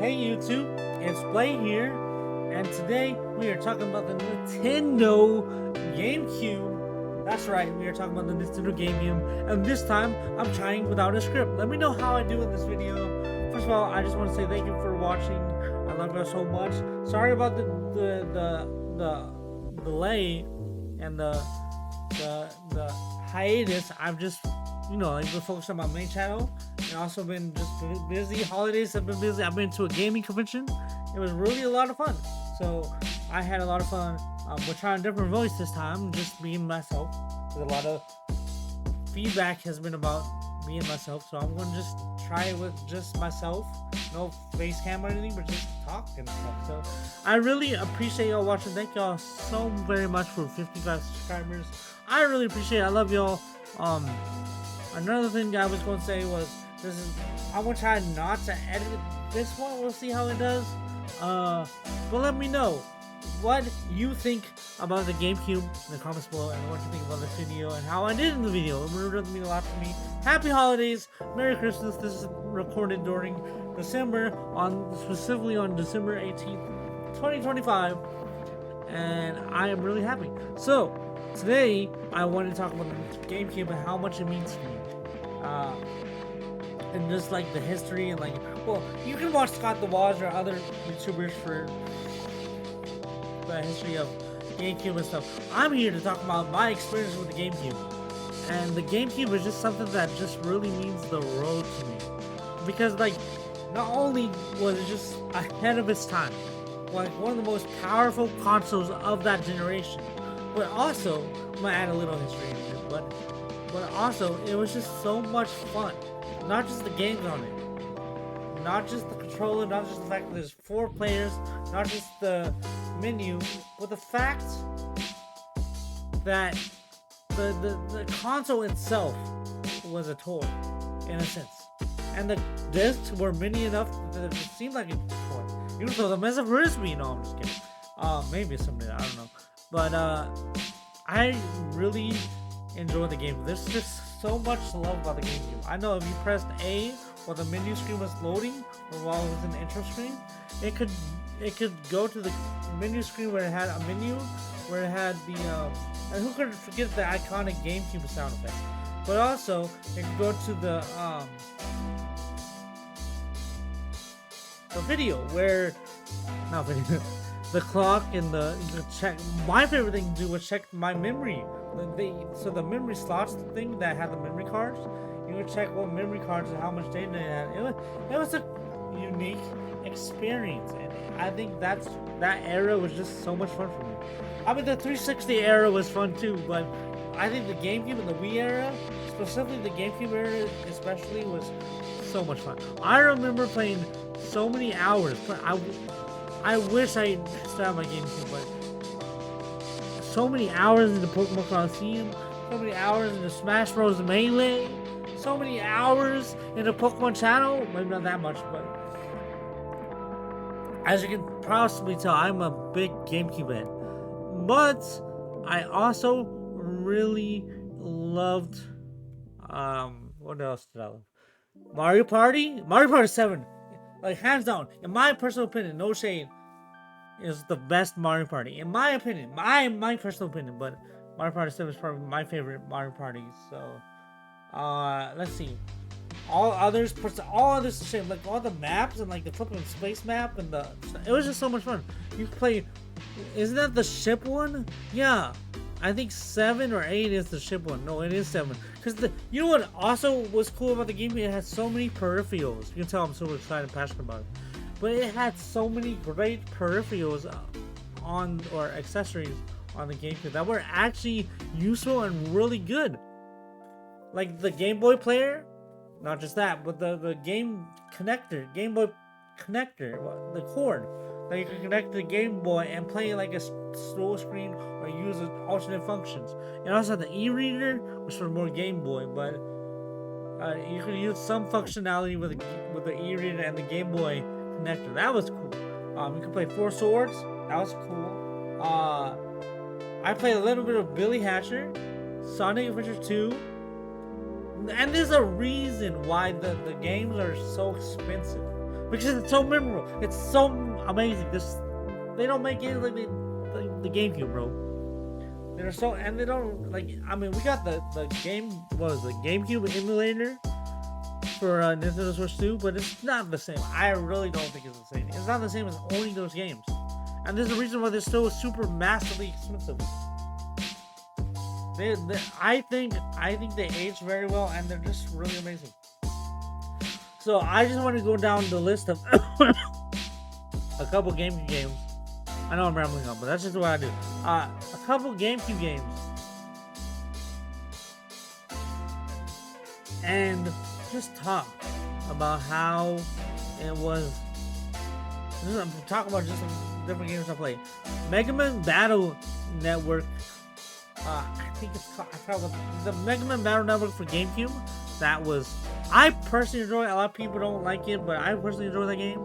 Hey YouTube, it's Blay here, and today we are talking about the Nintendo Gamecube. That's right, we are talking about the Nintendo Gamecube, and this time I'm trying without a script. Let me know how I do in this video. First of all, I just want to say thank you for watching. I love you so much. Sorry about the delay and the hiatus. I've just I've been focused on my main channel and also been just busy. Holidays have been busy. I've been to a gaming convention. It was really a lot of fun. So I had a lot of fun. We're trying a different voice this time, just being myself. There's a lot of feedback has been about me and myself, so I'm going to just try it with just myself. No face cam or anything, but just talk and stuff. So I really appreciate y'all watching. Thank y'all so very much for 55 subscribers. I really appreciate it. I love y'all. Another thing I was going to say was, I want to try not to edit this one. We'll see how it does. But let me know what you think about the GameCube in the comments below, and what you think about this video and how I did in the video. It really means a lot to me. Happy holidays, Merry Christmas. This is recorded during December, specifically on December 18th, 2025, and I am really happy. So today I want to talk about the GameCube and how much it means to me. And just like the history and well, you can watch Scott the Waz or other YouTubers for the history of GameCube and stuff. I'm here to talk about my experience with the GameCube. And the GameCube is just something that just really means the world to me. Because not only was it just ahead of its time, one of the most powerful consoles of that generation, but also, I'm gonna add a little history in it, but also, it was just so much fun. Not just the games on it, not just the controller, not just the fact that there's 4 players, not just the menu, but the fact that the console itself was a toy, in a sense. And the discs were many enough that it seemed like a toy. Even though the mess of frisbee, no, I'm just kidding. Maybe someday, I don't know. But I really enjoy the game. There's just so much to love about the GameCube. I know if you pressed A while the menu screen was loading, or while it was in the intro screen, it could go to the menu screen where it had a menu, where it had the and who could forget the iconic GameCube sound effect. But also it could go to the video where not video the clock and the check. My favorite thing to do was check my memory. So the memory slots thing that had the memory cards, you would check what memory cards and how much data they had. It was a unique experience, and I think that era was just so much fun for me. I mean, the 360 era was fun too, but I think the GameCube and the Wii era, specifically the GameCube era especially, was so much fun. I remember playing so many hours, but I wish I still had my GameCube, but so many hours in the Pokemon Colosseum, so many hours in the Smash Bros. Melee, so many hours in the Pokemon channel. Maybe not that much, but as you can possibly tell, I'm a big GameCube head. But I also really loved, what else did I love? Mario Party 7, hands down, in my personal opinion, no shade, is the best Mario Party, in my opinion, my personal opinion. But Mario Party 7 is probably my favorite Mario Party. So let's see, all others shit, like all the maps and the flipping space map, and it was just so much fun. You could play, isn't that the ship one? Yeah, I think 7 or 8 is the ship one. No, it is 7. Because you know what also was cool about the game? It had so many peripherals. You can tell I'm so excited and passionate about it. But it had so many great peripherals or accessories on the GameCube that were actually useful and really good. Like the Game Boy player, not just that, but the Game Boy connector, the cord that you can connect to the Game Boy and play like a slow screen or use alternate functions. It also had the e-reader, which was more Game Boy, but you could use some functionality with the e-reader and the Game Boy connector. That was cool. You could play 4 Swords. That was cool. I played a little bit of Billy Hatcher, Sonic Adventure 2, and there's a reason why the games are so expensive. because it's so memorable. It's so amazing. They don't make it like the GameCube, bro. They're so, and they don't like. I mean, we got the game. What was the GameCube emulator for Nintendo Switch 2, but it's not the same. I really don't think it's the same. It's not the same as owning those games, and there's a reason why they're still super massively expensive. I think they age very well, and they're just really amazing. So I just want to go down the list of a couple GameCube games. I know I'm rambling on, but that's just what I do. A couple GameCube games. And just talk about how it was. I'm talking about just some different games I played. Mega Man Battle Network. I think it's called, I forgot the Mega Man Battle Network for GameCube. That was, I personally enjoy it. A lot of people don't like it, but I personally enjoy that game.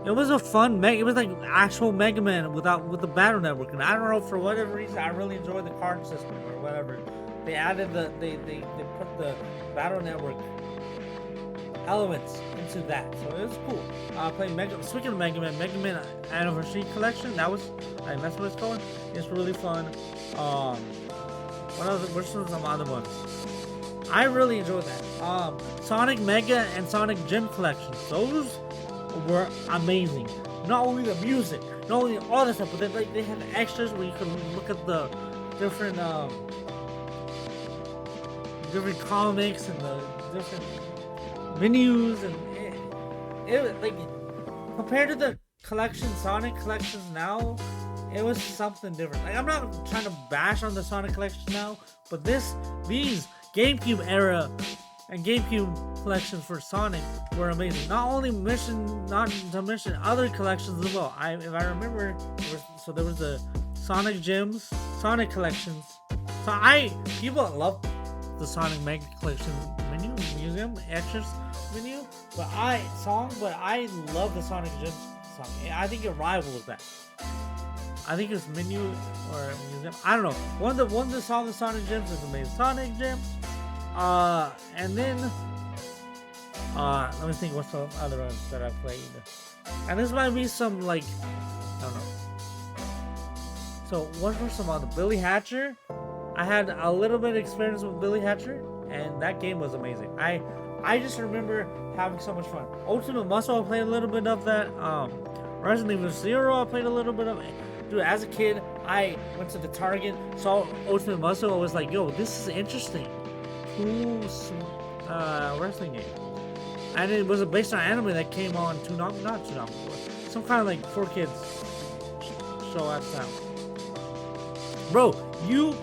It was a fun it was like actual Mega Man with the Battle Network, and I don't know, for whatever reason I really enjoyed the card system or whatever. They added they put the Battle Network elements into that, so it was cool. Playing speaking of Mega Man Anniversary Collection, that's what it's called. It's really fun. Which are some other ones? I really enjoyed that. Sonic Mega and Sonic Gem Collection. Those were amazing. Not only the music, not only all the stuff, but they had extras where you could look at the different comics and the different menus, and it was like, compared to the Sonic collections now, it was something different. Like, I'm not trying to bash on the Sonic collections now, but these GameCube era and GameCube collections for Sonic were amazing. Not to mention other collections as well. If I remember, there was the Sonic Gems, Sonic collections. People love the Sonic Mega Collection museum extras menu, but I love the Sonic Gems song. I think it rivals that. I think it's menu or museum. I don't know. One of the songs of Sonic Gems is amazing. Sonic Gems. And then let me think what's the other ones that I played. And this might be some, like, I don't know. So what were some other? Billy Hatcher. I had a little bit of experience with Billy Hatcher, and that game was amazing. I just remember having so much fun. Ultimate Muscle, I played a little bit of that. Resident Evil 0, I played a little bit of it. Dude, as a kid, I went to the Target, saw Ultimate Muscle, I was like, yo, this is interesting. Cool wrestling game. And it was based on anime that came on not some kind of like 4Kids show at the time. Bro, you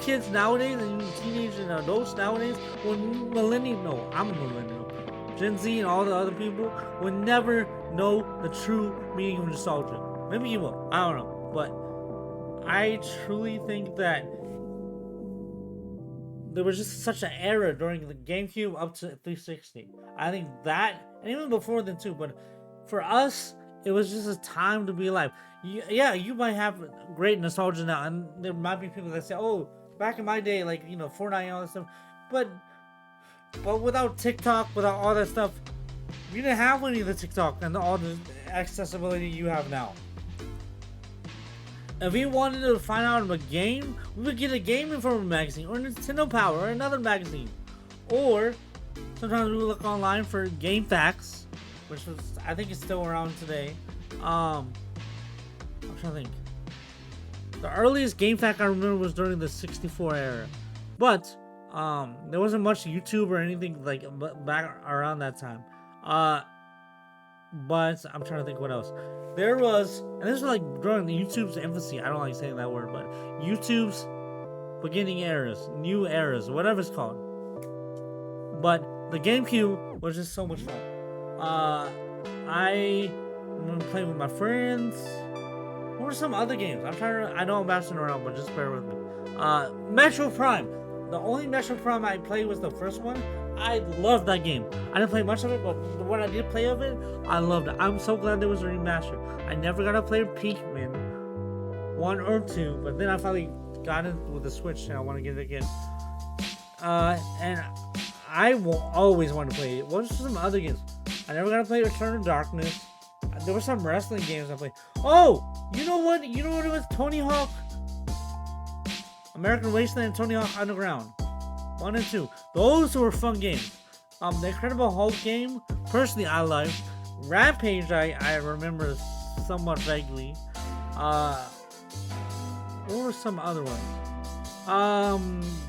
kids nowadays, and you teenagers and adults nowadays, I'm a millennial. Gen Z and all the other people will never know the true meaning of nostalgia. Maybe you will, I don't know. But I truly think that there was just such an era during the GameCube up to 360. I think that, and even before then too, but for us, it was just a time to be alive. You might have great nostalgia now, and there might be people that say, oh, back in my day, like, Fortnite and all that stuff, but without TikTok, without all that stuff, you didn't have any of the TikTok and all the accessibility you have now. If we wanted to find out about a game, we would get a Game Informer magazine, or Nintendo Power, or another magazine. Or sometimes we would look online for Game Facts, which I think is still around today. I'm trying to think. The earliest Game Fact I remember was during the 64 era, but there wasn't much YouTube or anything like back around that time. But I'm trying to think what else. There was, and this was like during YouTube's infancy. I don't like saying that word, but YouTube's beginning eras, new eras, whatever it's called. But the GameCube was just so much fun. I remember playing with my friends. What were some other games? I know I'm bouncing around, but just bear with me. Metro Prime. The only Metro Prime I played was the first one. I loved that game. I didn't play much of it, but what I did play of it, I loved it. I'm so glad there was a remaster. I never got to play Pikmin 1 or 2, but then I finally got it with the Switch, and I want to get it again. And I will always want to play it. What are some other games? I never got to play Return of Darkness. There were some wrestling games I played. Oh, you know what? You know what it was? Tony Hawk, American Wasteland, and Tony Hawk Underground 1 and 2. Those were fun games. The Incredible Hulk game, personally I liked. Rampage, I remember somewhat vaguely. What were some other ones?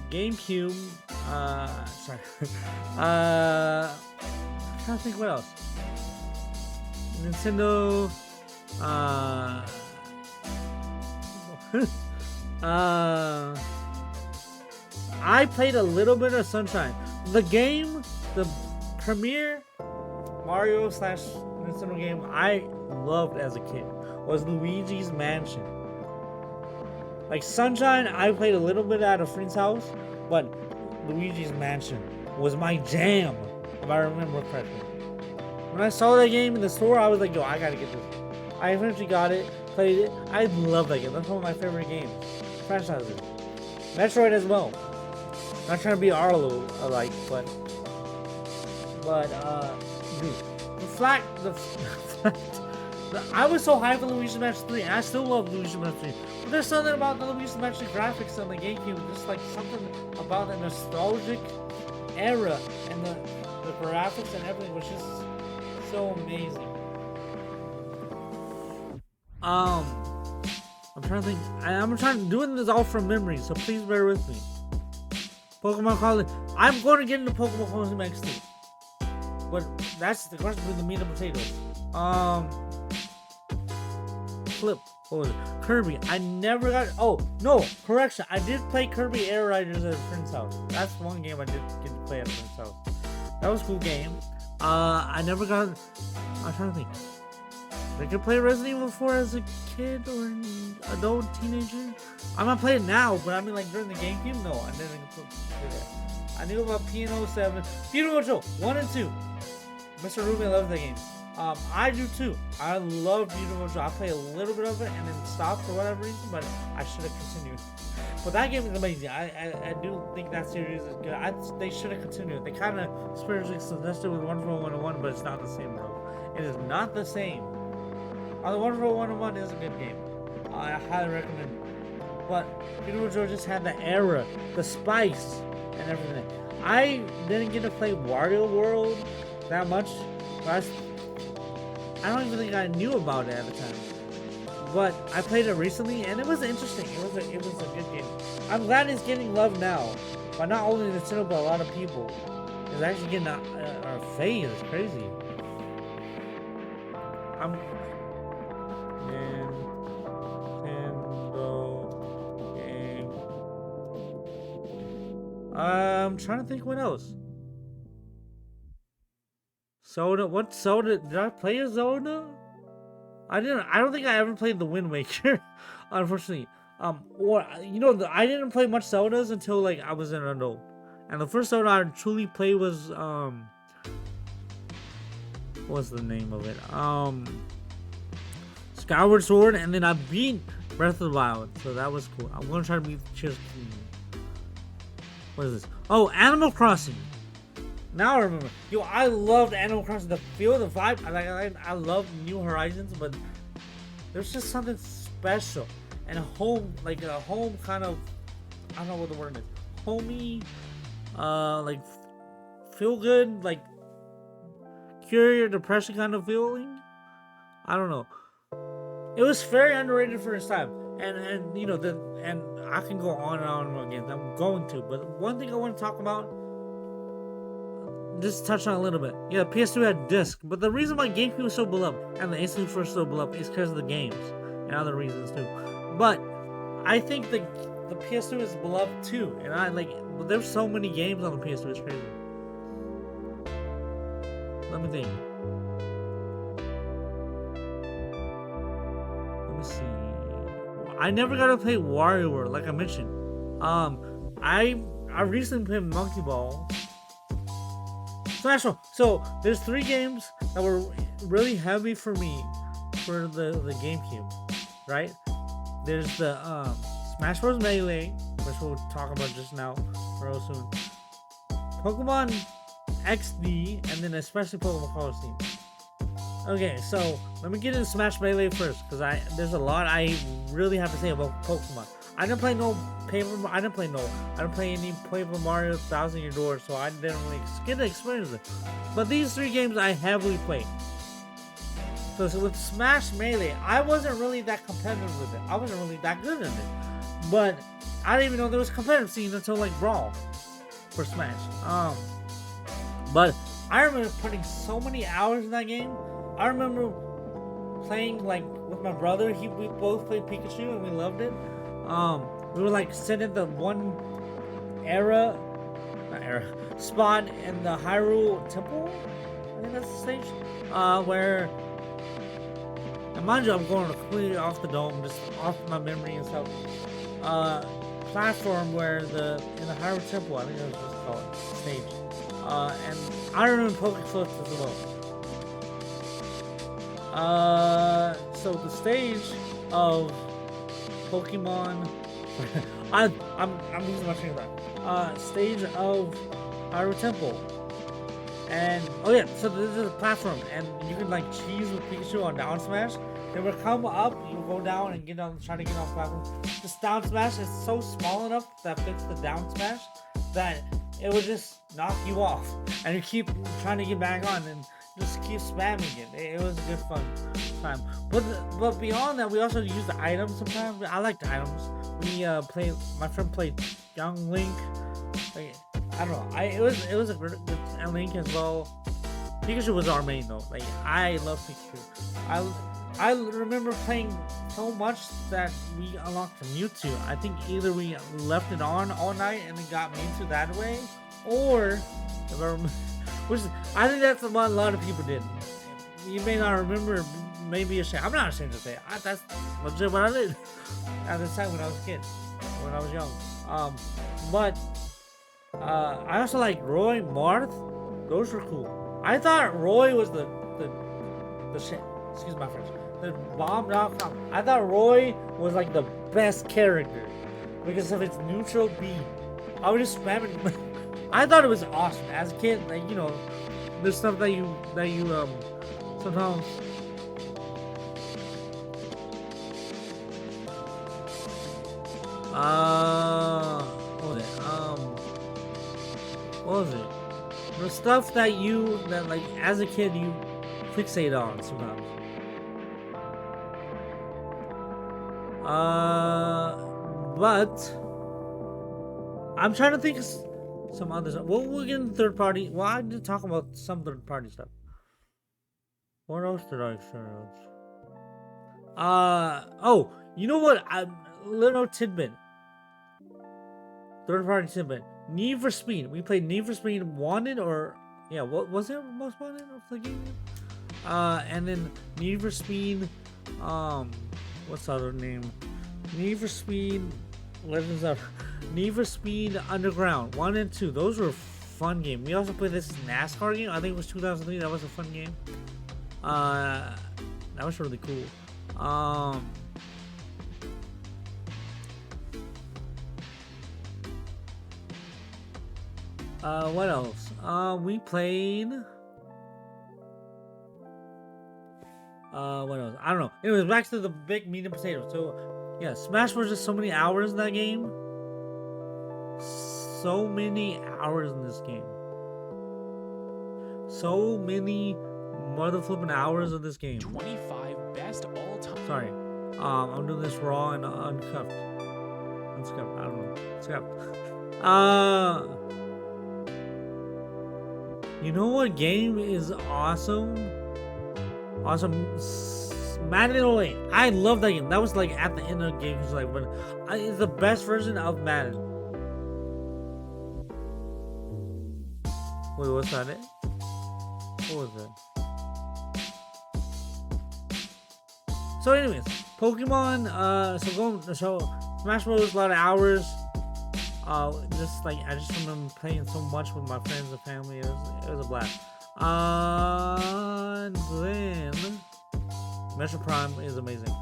GameCube. Sorry. I'm trying to think what else. Nintendo. I played a little bit of Sunshine. The game, the premiere Mario / Nintendo game I loved as a kid was Luigi's Mansion. Like Sunshine, I played a little bit at a friend's house, but Luigi's Mansion was my jam, if I remember correctly. When I saw that game in the store, I was like, yo, I gotta get this. I eventually got it, played it. I love that game. That's one of my favorite games. Franchises. Metroid as well. Not trying to be Arlo alike, but dude, I was so hyped for Luigi's Mansion 3, and I still love Luigi's Mansion 3. But there's something about the Luigi's Mansion graphics on the GameCube, just like something about the nostalgic era and the graphics and everything was just so amazing. I'm trying to think. I'm doing this all from memory, so please bear with me. Pokemon Colosseum. I'm going to get into Pokemon Colosseum XD. But that's the question between the meat and potatoes. Flip. What was it? Kirby. I never got. Oh no, correction. I did play Kirby Air Riders at a friend's house. That's one game I did get to play at a friend's house. That was a cool game. I never got. I'm trying to think. I could play Resident Evil 4 as a kid or an adult teenager. I'm not playing it now, but I mean like during the GameCube. No, I didn't do that. I knew about P&O 7, Funeral Show 1 and 2. Mr. Ruby loves that game. I do too. I love Beautiful Joe. I play a little bit of it and then stopped for whatever reason, but I should have continued. But that game is amazing. I do think that series is good. They should have continued. They kind of spiritually suggested with Wonderful 101, but it's not the same, bro. It is not the same. The Wonderful 101 is a good game. I highly recommend it. But Beautiful Joe just had the era, the spice, and everything. I didn't get to play Wario World that much, but I don't even think I knew about it at the time. But I played it recently, and it was interesting. It was a good game. I'm glad it's getting love now, but not only Nintendo, but a lot of people. It's actually getting a phase. It's crazy. Nintendo game. I'm trying to think what else. Zelda. What Zelda? Did I play a Zelda? I didn't. I don't think I ever played the Wind Waker, unfortunately. I didn't play much Zeldas until like I was an adult, and the first Zelda I truly played was what's the name of it? Skyward Sword, and then I beat Breath of the Wild, so that was cool. I'm gonna try to beat Tears. What is this? Oh, Animal Crossing. Now I remember. Yo, I loved Animal Crossing. The feel, the vibe. I love New Horizons, but there's just something special and a home kind of. I don't know what the word is. Homey, like feel good, like cure your depression kind of feeling. I don't know. It was very underrated for its time, and I can go on and on about games. I'm going to, but one thing I want to talk about. Just touch on a little bit. Yeah, PS2 had disc, but the reason why GameCube was so beloved and the N64 was so beloved is because of the games and other reasons too. But I think the PS2 is beloved too, and there's so many games on the PS2. It's crazy. Let me think. Let me see. I never got to play Wario World, like I mentioned. I recently played Monkey Ball. So there's 3 games that were really heavy for me for the GameCube, right? There's the Smash Bros. Melee, which we'll talk about just now, real soon. Pokemon XD, and then especially Pokemon Colosseum. Okay, so let me get into Smash Melee first, because there's a lot I really have to say about Pokemon. I didn't play any Paper Mario Thousand Year Door, so I didn't really get to experience it. But these 3 games I heavily played. So with Smash Melee, I wasn't really that competitive with it. I wasn't really that good in it. But I didn't even know there was competitive scene until like Brawl for Smash. But I remember putting so many hours in that game. I remember playing like with my brother. We both played Pikachu and we loved it. We were like sitting at the one spot in the Hyrule Temple. I think that's the stage. Where, and mind you, I'm going completely off the dome, just off my memory and stuff. Platform where in the Hyrule Temple, I think that was just called stage. And I remember Poke Floats as well. So the stage of Pokemon. I'm losing my train of thought. Stage of Hyrule Temple. And oh yeah, so this is a platform, and you can like cheese with Pikachu on down smash. Then we'll come up, you go down and get on, try to get on the platform. This down smash is so small enough that fits the down smash that it would just knock you off, and you keep trying to get back on and just keep spamming it. It was a good fun time. But beyond that, we also use the items sometimes. I like the items. My friend played Young Link. Like, I don't know. It was a good Link as well. Pikachu was our main though. Like, I love Pikachu. I remember playing so much that we unlocked Mewtwo. I think either we left it on all night and then got Mewtwo that way, or if I remember, I think that's what a lot of people did. You may not remember, maybe ashamed. I'm not ashamed to say it. That's legit what I did at the time when I was a kid, when I was young. But I also like Roy, Marth. Those were cool. I thought Roy was the shit. Excuse my French. The bomb.com. I thought Roy was like the best character because of its neutral beam. I would just spam it. I thought it was awesome as a kid. Like, you know, there's stuff that you sometimes. What was it? The stuff that like as a kid you fixate on sometimes. But I'm trying to think of some other stuff. Well, we'll get into third party. Well, I did talk about some third party stuff. What else did I experience? Oh, you know what? Little tidbit. Third party tidbit. Need for Speed. We played Need for Speed Wanted, or yeah, what was it? Most Wanted of the game? And then Need for Speed. What's the other name? Need for Speed Legends of Need for Speed Underground 1 and 2. Those were fun games. We also played this NASCAR game. I think it was 2003. That was a fun game. That was really cool. What else? We played. What else? I don't know. Anyways, back to the big meat and potatoes. So, yeah, Smash was just so many hours in that game. So many hours in this game. So many motherflipping hours of this game. 25 best all time. Sorry. I'm doing this raw and uncuffed. Unscuffed. I don't know. Scuffed. You know what game is awesome? Awesome. Madden 08. I love that game. That was like at the end of the game. It's like when it's the best version of Madden. Wait, what's that? It? What was it? So, anyways, Pokemon. So Smash Bros. A lot of hours. I just remember playing so much with my friends and family. It was a blast. And then Metro Prime is amazing,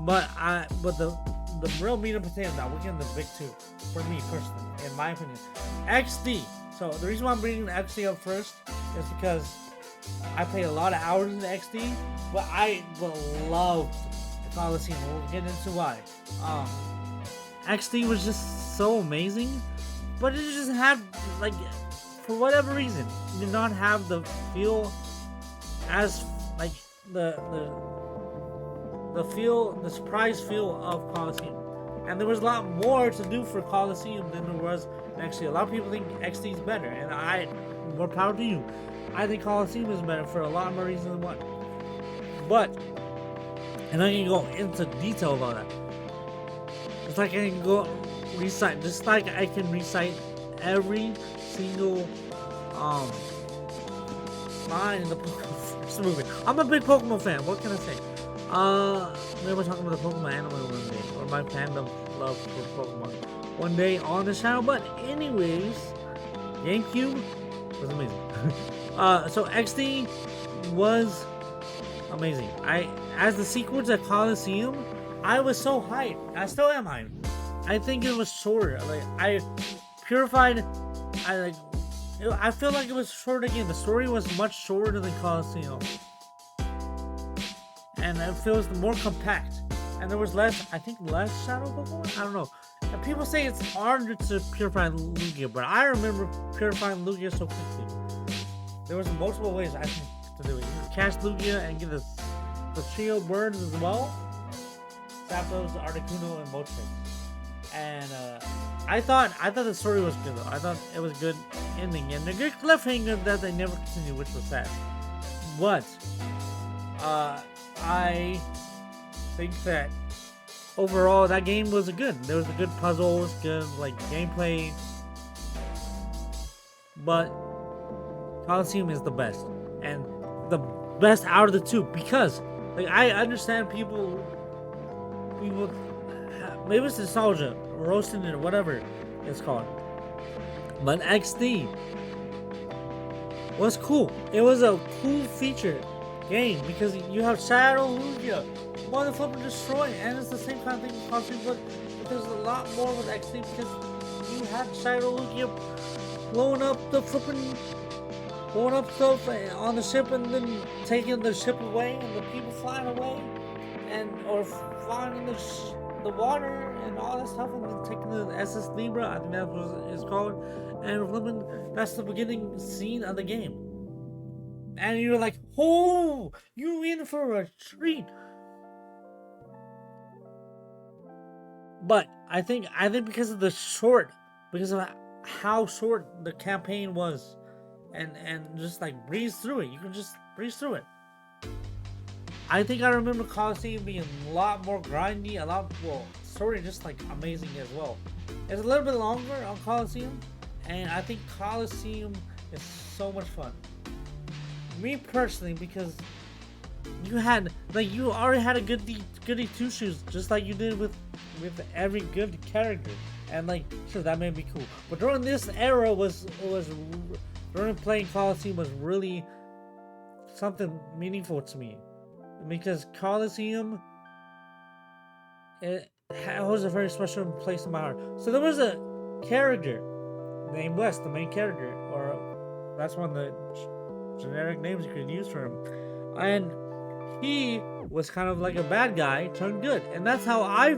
but the real meat and potatoes now, we're getting the big two for me personally, in my opinion. XD. So the reason why I'm bringing the XD up first is because I played a lot of hours in the XD, but I loved the Colosseum. We'll get into why. XD was just so amazing, but it just had, like, for whatever reason, it did not have the feel as, like, the surprise feel of Colosseum. And there was a lot more to do for Colosseum than there was in XD. A lot of people think XD is better, and more power to you. I think Colosseum is better for a lot more reasons than one. But, and I can go into detail about that. Just like I can recite every single line in the Pokemon movie. I'm a big Pokemon fan. What can I say? Maybe we're talking about the Pokemon anime one day, or my fandom love for Pokemon one day on the channel. But anyways, GameCube was amazing. So XD was amazing. As the sequel to Colosseum, I was so hyped. I still am hyped. I think it was shorter. Like, I feel like it was short again. The story was much shorter than Colosseum, and it feels more compact. And there was less Shadow Pokemon. I don't know. And people say it's harder to purify Lugia, but I remember purifying Lugia so quickly. There was multiple ways I think to do it. You could catch Lugia and get the trio birds as well. Zapdos, Articuno, and Moltres. And I thought the story was good though. I thought it was good ending and a good cliffhanger that they never continued, which was sad. But I think that overall that game was good. There was a good puzzles, good like gameplay. But Colosseum is the best, and the best out of the two, because like I understand people maybe it's nostalgia, roasting it, or whatever it's called. But XD was cool. It was a cool feature game because you have Shadow Lugia, motherfucker destroy, and it's the same kind of thing with Colosseum, but there's a lot more with XD because you had Shadow Lugia blowing up stuff on the ship and then taking the ship away and the people flying away or flying in the water and all that stuff, and then taking the SS Libra, I think that's what it's called, and that's the beginning scene of the game. And you're like, oh, you're in for a treat. But I think because of how short the campaign was, and just like breeze through it. You can just breeze through it. I think I remember Colosseum being a lot more grindy, story just like amazing as well. It's a little bit longer on Colosseum, and I think Colosseum is so much fun. Me personally, because you already had a goody two shoes, just like you did with every good character, and like sure that made me cool. But during this era during playing Colosseum was really something meaningful to me, because Colosseum it holds a very special place in my heart. So there was a character named Wes, the main character, or that's one of the generic names you could use for him, and he was kind of like a bad guy turned good, and that's why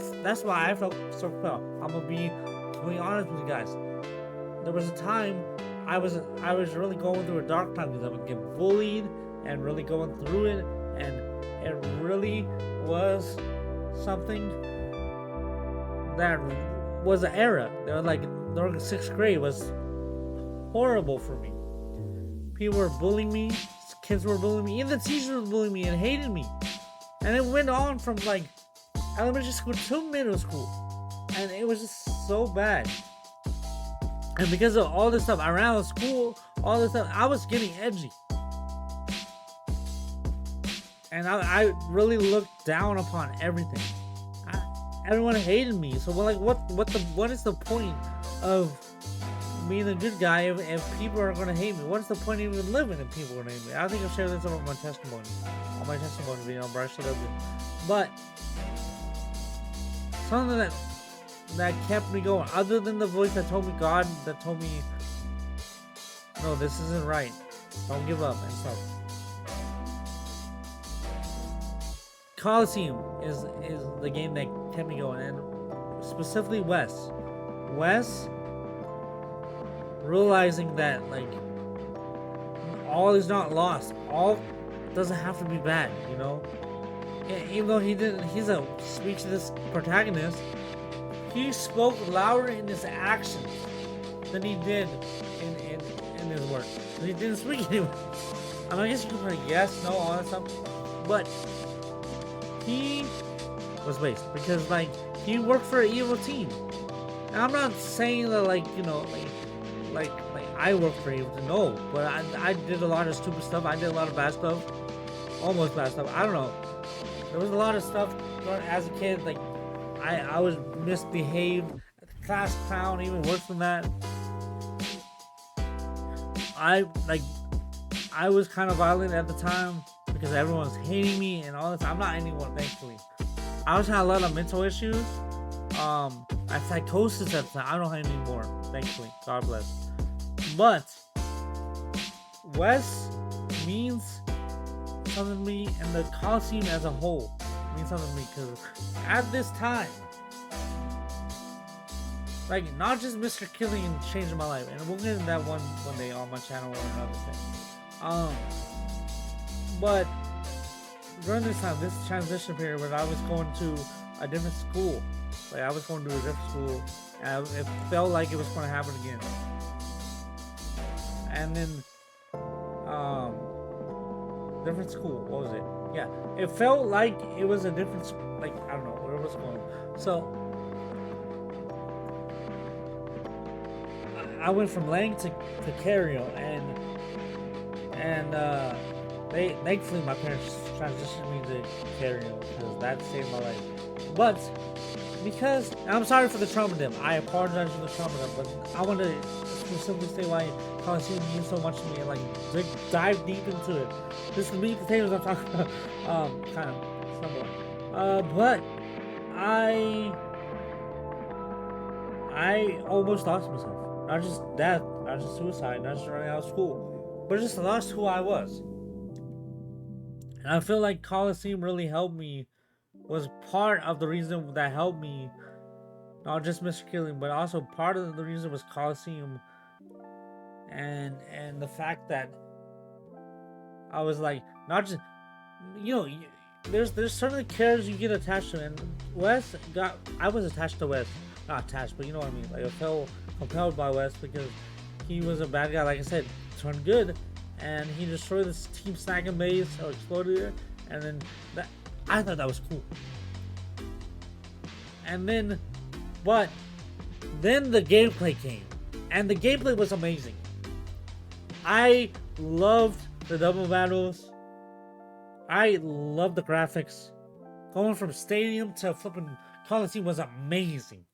I felt so well. I'm gonna be honest with you guys. There was a time I was really going through a dark time because I would get bullied and really going through it, and it really was something that was an era. They were like during 6th grade was horrible for me. People were bullying me, kids were bullying me, even the teachers were bullying me and hated me. And it went on from like elementary school to middle school, and it was just so bad. And because of all this stuff around school, all this stuff, I was getting edgy. And I really looked down upon everything. Everyone hated me. So what is the point of being a good guy if people are going to hate me? What's the point of even living if people are going to hate me? I think I've shared this about my testimony. On my testimony video, but I should have been. But something that kept me going, other than the voice that told me no, this isn't right. Don't give up and stuff. Colosseum is the game that kept me going, and specifically Wes. Wes realizing that like all is not lost. All doesn't have to be bad, you know. Even though he's a speechless protagonist. He spoke louder in his actions than he did in his work. He didn't speak anyway. I mean, I guess you could put yes, no, all that stuff, but he was based because like he worked for an evil team. And I'm not saying that like you know like I worked for evil team. No, but I did a lot of stupid stuff. I did a lot of bad stuff, almost bad stuff. I don't know. There was a lot of stuff as a kid. Like I was misbehaved, class clown, even worse than that. I was kind of violent at the time because everyone was hating me and all this. I'm not anyone, thankfully. I also had a lot of mental issues. I had psychosis at the time. I don't have any anymore, thankfully. God bless. But Wes means something to me, and the Colosseum as a whole means something to me because at this time, like not just Mr. Killing changed my life, and we'll get into that one day on my channel or another thing. But during this time, this transition period when I was going to a different school, like I was going to a different school, and it felt like it was going to happen again. And then, different school. What was it? Yeah, it felt like it was a different, like I don't know where it was going. So I went from Lang to Cario, and they thankfully my parents transitioned me to Cario because that saved my life. But because I'm sorry for the trauma them, I apologize for the trauma them, but I want to specifically say why Colosseum means so much to me and like dive deep into it. This is meat and potatoes I'm talking about, kind of somewhat. But I almost lost myself. Not just death, not just suicide, not just running out of school, but just lost who I was. And I feel like Colosseum really helped me, was part of the reason that helped me, not just Mr. Killing, but also part of the reason was Colosseum, and the fact that I was like, not just, you know, there's certain characters you get attached to, and I was attached to Wes, not attached, but you know what I mean, like I felt compelled by Wes because he was a bad guy, like I said, turned good, and he destroyed this team snacking base or exploded it, and then I thought that was cool. And then, but then the gameplay came, and the gameplay was amazing. I loved the double battles. I loved the graphics. Going from stadium to flipping Colosseum was amazing.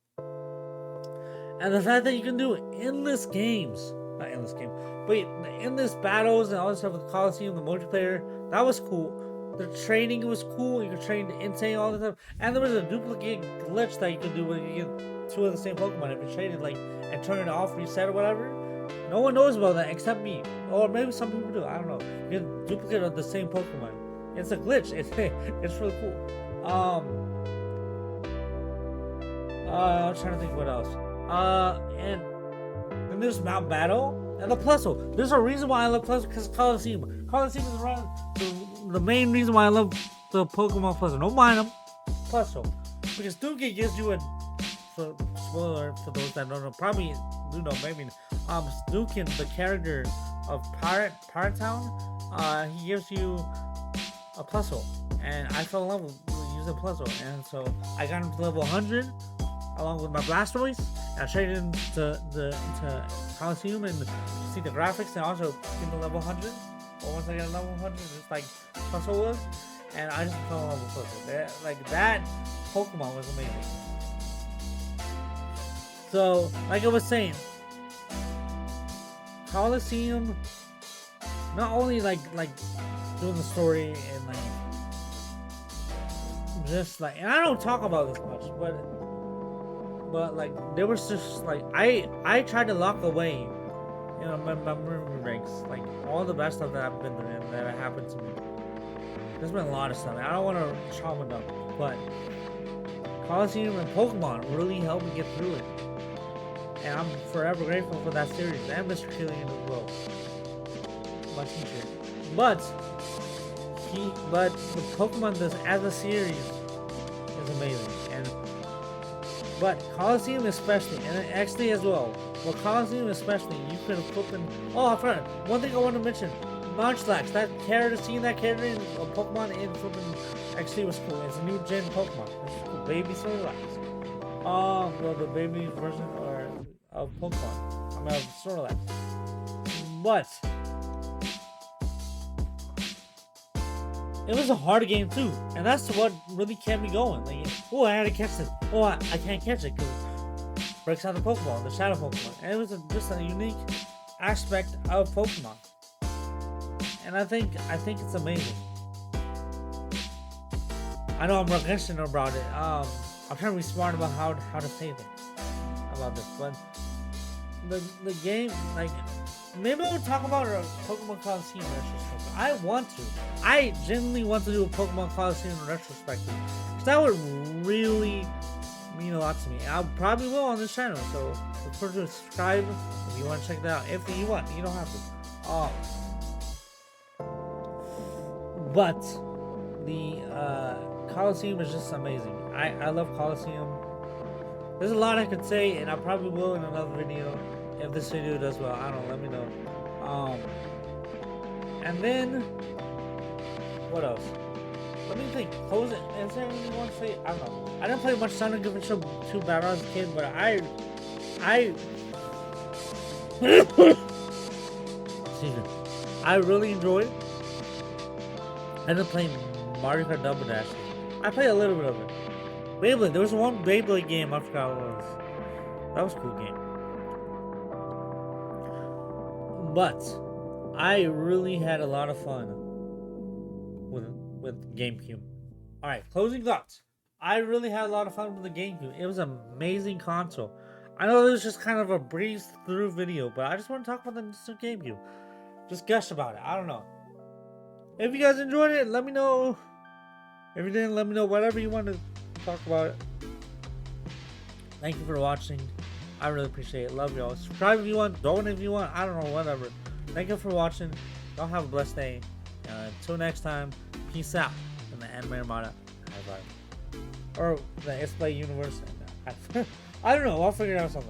And the fact that you can do endless games, not endless games, but endless battles and all this stuff with Colosseum, the multiplayer, that was cool. The training was cool. You could train insane, all this stuff. And there was a duplicate glitch that you could do where you get two of the same Pokemon if you traded like and turn it off, reset or whatever. No one knows about that except me, or maybe some people do. I don't know. You can duplicate of the same Pokemon. It's a glitch. It's really cool. I'm trying to think what else. And then there's Mount Battle and the Plusle. There's a reason why I love Plusle because Colosseum. Colosseum is around the main reason why I love the Pokemon Plusle. Don't mind them, Plusle, because Dookie gives you a spoiler for those that don't know. Probably do know, maybe. Dookin, the character of Pirate Town, he gives you a Plusle, and I fell in love with using Plusle, and so I got him to level 100 along with my Blastoise, and I traded him to Colosseum and see the graphics, and also get to level 100. But once I got level 100, just like Plusle was, and I just fell in love with Plusle. Like that Pokemon was amazing. So, like I was saying, Colosseum, not only like doing the story and like just like, and I don't talk about this much, but like there was just like I tried to lock away you know, my memory ranks, like all the best stuff that I've been through and that happened to me. There's been a lot of stuff. I don't want to chop it up, but Colosseum and Pokemon really helped me get through it. And I'm forever grateful for that series and Mr. Killian as well, my teacher. But the Pokemon does as a series is amazing, but Colosseum especially, and XD as well. Well, Colosseum especially, you could have flipping. Oh, I forgot one thing I want to mention. Munchlax, that character, seeing that character in Pokemon in flipping XD was cool. It's a new gen Pokemon. It's cool. Baby Snorlax. Oh, the baby version of Pokemon. I mean, of Snorlax. But it was a hard game too, and that's what really kept me going. Like, oh, I had to catch it. Oh, I can't catch it because it breaks out the Pokeball, the Shadow Pokemon, and it was just a unique aspect of Pokemon. And I think it's amazing. I know I'm rushing about it. I'm trying to be smart about how to say things about this, but the game, like, maybe we'll talk about a Pokemon Colosseum retrospective. I want to. I genuinely want to do a Pokemon Colosseum retrospective. Because that would really mean a lot to me. I probably will on this channel. So look forward to subscribe if you want to check that out. If you want, you don't have to. But the Colosseum is just amazing. I love Colosseum. There's a lot I could say, and I probably will in another video. If this video does well, I don't know, let me know. And then what else? Let me think. Close it. Is there anything you want to say? I don't know. I didn't play much Sonic Adventure 2 Battle as a kid, but excuse me. I really enjoyed it. I didn't play Mario Kart Double Dash. I played a little bit of it. Beyblade. There was one Beyblade game. I forgot what it was. That was a cool game. But I really had a lot of fun with GameCube. Alright, closing thoughts. I really had a lot of fun with the GameCube. It was an amazing console. I know this was just kind of a breeze through video, but I just want to talk about the GameCube. Just gush about it. I don't know. If you guys enjoyed it, let me know. If you didn't, let me know. Whatever you want to talk about it. Thank you for watching. I really appreciate it. Love y'all. Subscribe if you want. Donate if you want. I don't know. Whatever. Thank you for watching. Y'all have a blessed day. Until next time. Peace out. In the Anime Armada. Or the It's Play Universe. I don't know. I'll figure out something.